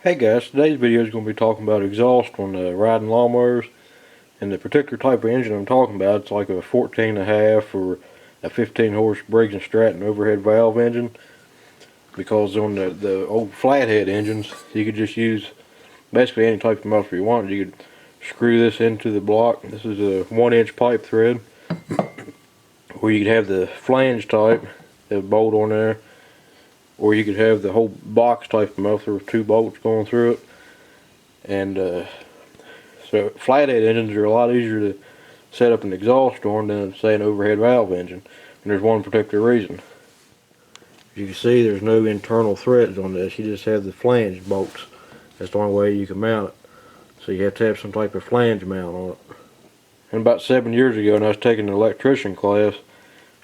Hey guys, today's video is going to be talking about exhaust on riding lawnmowers, and the particular type of engine I'm talking about, it's like a 14.5 or a 15 horse Briggs & Stratton overhead valve engine, because on the old flathead engines you could just use basically any type of muffler you wanted. You could screw this into the block. This is a 1-inch pipe thread, or you could have the flange type that would bolt on there, or you could have the whole box type of muffler with 2 bolts going through it. And so flathead engines are a lot easier to set up an exhaust on than say an overhead valve engine, and there's one particular reason. As you can see, there's no internal threads on this. You just have the flange bolts. That's the only way you can mount it, so you have to have some type of flange mount on it. And about 7 years ago, when I was taking an electrician class,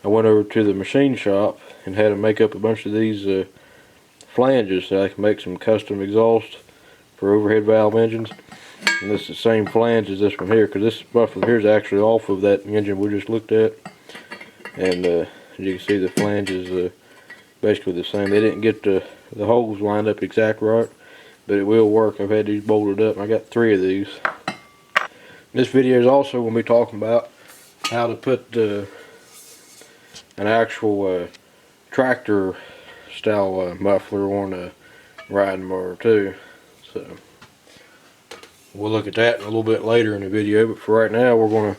I went over to the machine shop and had them make up a bunch of these flanges so I can make some custom exhaust for overhead valve engines. And this is the same flange as this one here, because this muffler here is actually off of that engine we just looked at. And as you can see, the flange is basically the same. They didn't get the holes lined up exact right, but it will work. I've had these bolted up, and I got 3 of these. This video is also going to be talking about how to put an actual tractor style muffler on a riding mower too. So we'll look at that a little bit later in the video, but for right now we're going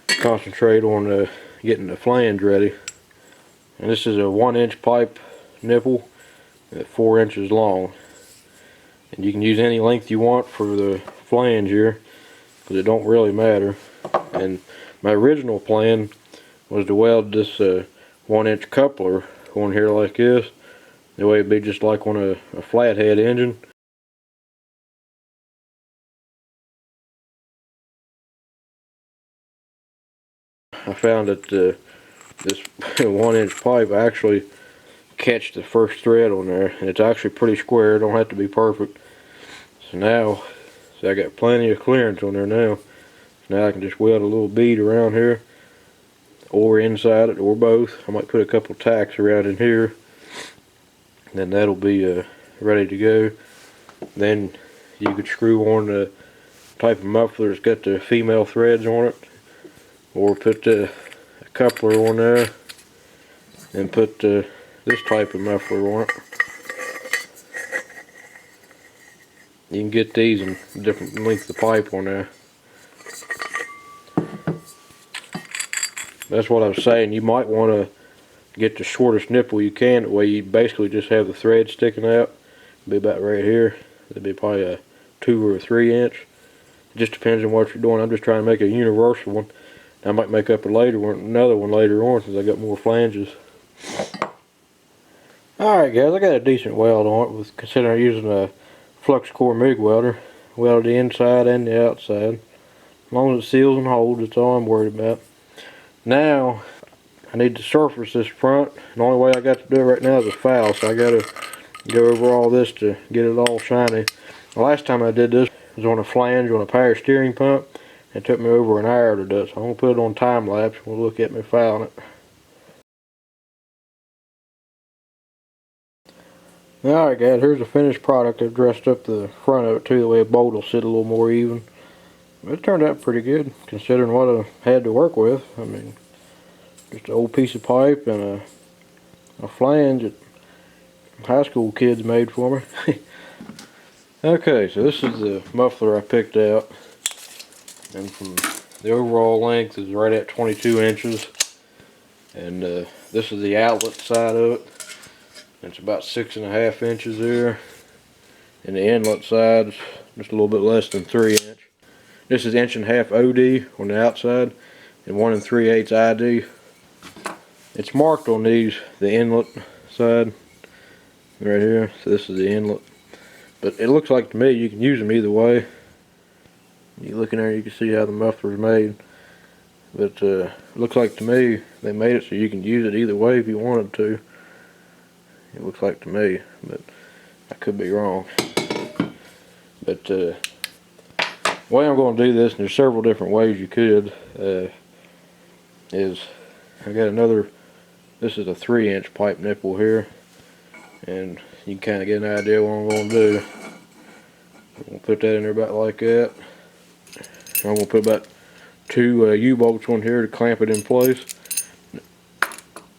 to concentrate on getting the flange ready. And this is a 1-inch pipe nipple at 4 inches long, and you can use any length you want for the flange here, because it don't really matter. And my original plan was to weld this 1-inch coupler on here like this. The way it'd be just like on a flathead engine. I found that this 1-inch pipe actually catch the first thread on there, and it's actually pretty square. It don't have to be perfect. So now, I got plenty of clearance on there now. Now I can just weld a little bead around here, or inside it, or both. I might put a couple tacks around in here, and then that'll be ready to go. Then you could screw on the type of muffler that's got the female threads on it, or put a coupler on there and put this type of muffler on it. You can get these in different lengths of pipe on there. That's what I was saying. You might want to get the shortest nipple you can. That way you basically just have the thread sticking out. It'll be about right here. It'll be probably a 2 or a 3-inch. It just depends on what you're doing. I'm just trying to make a universal one. I might make up another one later on since I got more flanges. Alright guys, I got a decent weld on it, considering using a flux core MIG welder. Welded the inside and the outside. As long as it seals and holds, that's all I'm worried about. Now I need to surface this front. The only way I got to do it right now is a file, so I got to go over all this to get it all shiny. The last time I did this was on a flange on a power steering pump. It took me over an hour to do it, so I'm going to put it on time lapse. We'll look at me filing it. Alright guys, here's the finished product. I've dressed up the front of it too, the way a bolt will sit a little more even. It turned out pretty good considering what I had to work with. I mean, just an old piece of pipe and a flange that high school kids made for me. Okay, so this is the muffler I picked out, and from the overall length is right at 22 inches, and this is the outlet side of it. It's about 6.5 inches there, and the inlet side is just a little bit less than 3 inch. This is 1.5 OD on the outside and 1 3/8 ID. It's marked on these, the inlet side right here, so this is the inlet. But it looks like to me you can use them either way. You look in there, you can see how the muffler is made. But it looks like to me they made it so you can use it either way if you wanted to. It looks like to me, but I could be wrong. But the way I'm going to do this, and there's several different ways you could, is I got another, this is a 3-inch pipe nipple here, and you can kind of get an idea what I'm going to do. We'll put that in there about like that. I'm going to put about 2 U-bolts on here to clamp it in place.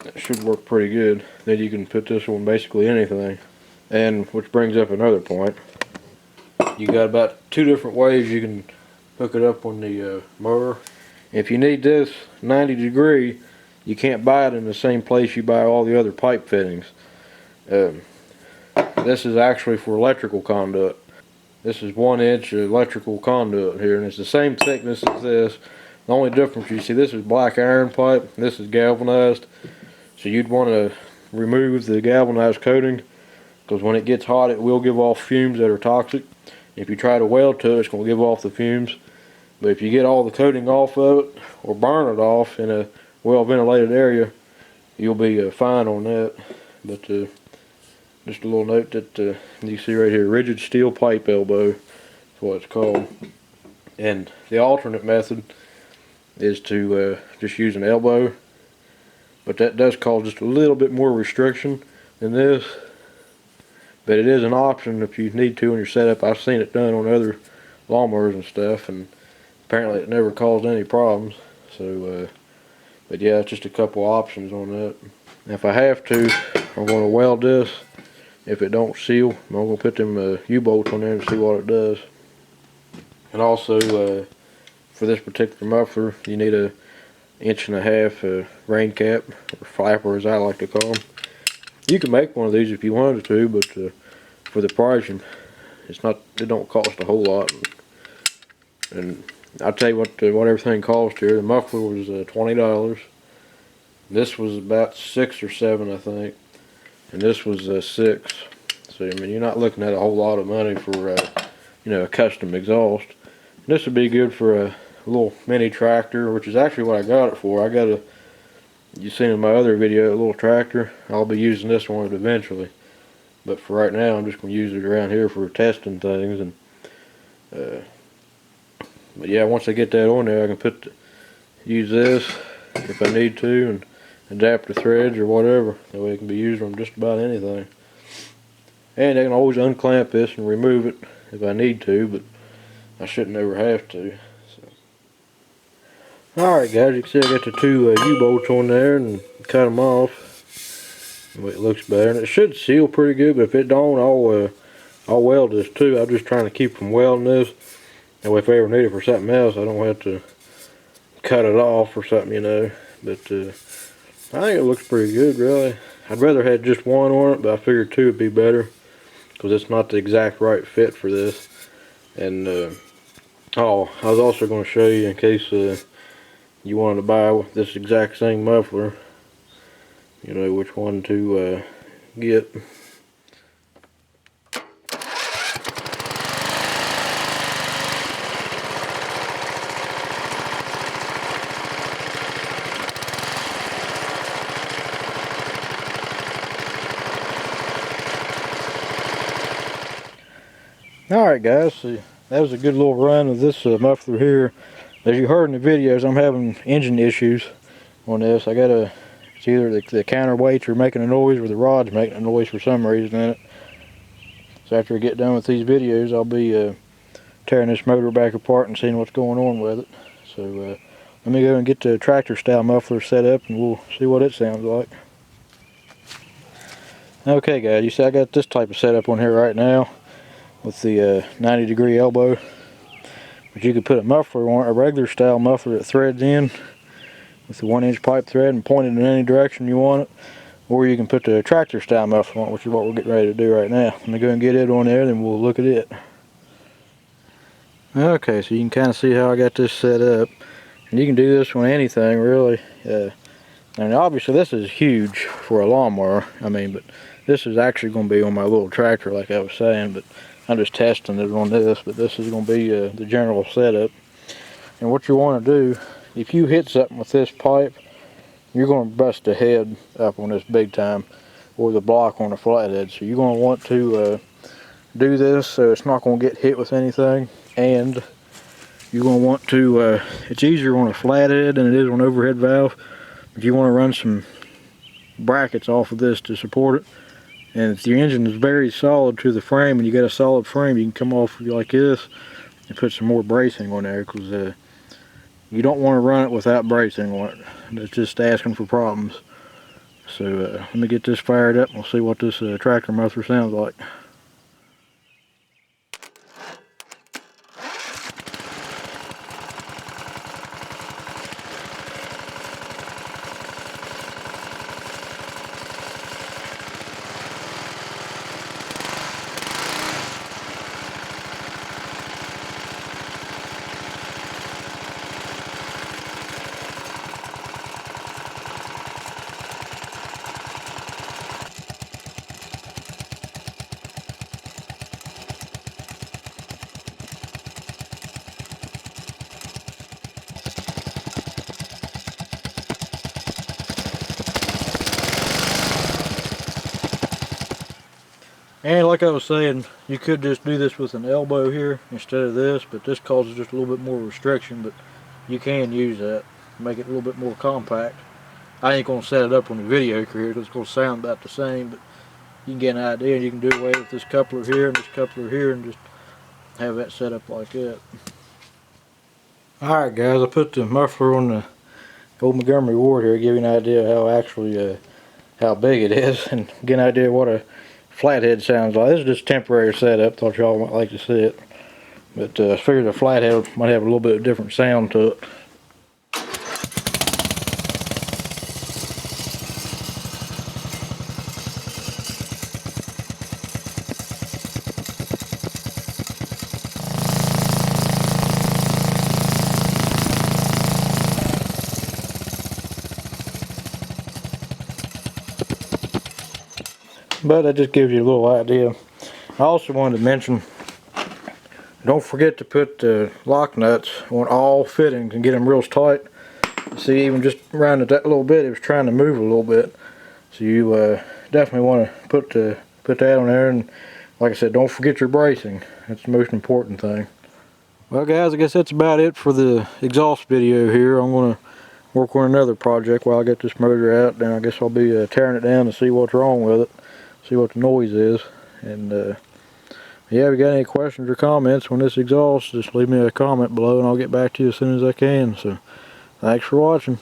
That should work pretty good. Then you can put this on basically anything. And which brings up another point. You got about 2 different ways you can hook it up on the mower. If you need this 90 degree, you can't buy it in the same place you buy all the other pipe fittings. This is actually for electrical conduit. This is 1-inch electrical conduit here, and it's the same thickness as this. The only difference, you see, this is black iron pipe, this is galvanized. So you'd want to remove the galvanized coating, because when it gets hot it will give off fumes that are toxic. If you try to weld to it, it's going to give off the fumes. But if you get all the coating off of it, or burn it off in a well ventilated area, you'll be fine on that. But just a little note that you see right here, rigid steel pipe elbow is what it's called. And the alternate method is to just use an elbow, but that does cause just a little bit more restriction than this. But it is an option if you need to in your setup. I've seen it done on other lawnmowers and stuff, and apparently it never caused any problems. So, but yeah, it's just a couple options on that. If I have to, I'm going to weld this. If it don't seal, I'm going to put them U-bolts on there and see what it does. And also, for this particular muffler, you need a 1.5-inch rain cap, or flapper as I like to call them. You can make one of these if you wanted to, but for the price, it don't cost a whole lot. And I'll tell you what everything cost here. The muffler was $20. This was about $6 or $7, I think. And this was $6. So I mean, you're not looking at a whole lot of money for a custom exhaust. And this would be good for a little mini tractor, which is actually what I got it for. I got you seen in my other video, a little tractor. I'll be using this one eventually, but for right now, I'm just going to use it around here for testing things. And but yeah, once I get that on there, I can use this if I need to, and adapt the threads or whatever. That way it can be used on just about anything. And I can always unclamp this and remove it if I need to, but I shouldn't ever have to. Alright guys, you can see I got the 2 U-bolts on there and cut them off. The way it looks better. And it should seal pretty good, but if it don't, I'll weld this too. I'm just trying to keep from welding this. That way if I ever need it for something else, I don't have to cut it off or something, But I think it looks pretty good, really. I'd rather have just one on it, but I figured 2 would be better, because it's not the exact right fit for this. And I was also going to show you, in case you wanted to buy this exact same muffler, which one to get. Alright guys, so that was a good little run of this muffler here. As you heard in the videos, I'm having engine issues on this. It's either the counterweights are making a noise or the rod's making a noise for some reason in it. So after I get done with these videos, I'll be tearing this motor back apart and seeing what's going on with it. So let me go and get the tractor style muffler set up and we'll see what it sounds like. Okay guys, you see I got this type of setup on here right now with the 90 degree elbow. But you could put a muffler on, a regular style muffler that threads in with the 1-inch pipe thread and point it in any direction you want it. Or you can put the tractor style muffler on, which is what we're getting ready to do right now. Let me go and get it on there, then we'll look at it. Okay, so you can kind of see how I got this set up. And you can do this on anything, really. And obviously this is huge for a lawnmower. But this is actually going to be on my little tractor, like I was saying. But I'm just testing it on this. But this is going to be the general setup. And what you want to do, if you hit something with this pipe, you're going to bust the head up on this big time, or the block on the flathead. So you're going to want to do this so it's not going to get hit with anything. And you're going to want to, it's easier on a flathead than it is on an overhead valve. But you want to run some brackets off of this to support it. And if your engine is very solid to the frame and you got a solid frame, you can come off like this and put some more bracing on there, because you don't want to run it without bracing on it. That's just asking for problems. So let me get this fired up and we'll see what this tractor muffler sounds like. And like I was saying, you could just do this with an elbow here instead of this, but this causes just a little bit more restriction, but you can use that, make it a little bit more compact. I ain't going to set it up on the video here because it's going to sound about the same, but you can get an idea, and you can do away with this coupler here and this coupler here and just have that set up like that. Alright guys, I put the muffler on the old Montgomery Ward here, give you an idea how actually how big it is, and get an idea what a flathead sounds like. This is just temporary setup, thought y'all might like to see it. But I figured a flathead might have a little bit of different sound to it. But that just gives you a little idea. I also wanted to mention, don't forget to put the lock nuts on all fittings and get them real tight. See, even just around it that little bit, it was trying to move a little bit. So you definitely want to put that on there, and like I said, don't forget your bracing. That's the most important thing. Well guys, I guess that's about it for the exhaust video here. I'm going to work on another project while I get this motor out. Then I guess I'll be tearing it down to see what's wrong with it. See what the noise is. And yeah, if you got any questions or comments on this exhaust, just leave me a comment below and I'll get back to you as soon as I can. So thanks for watching.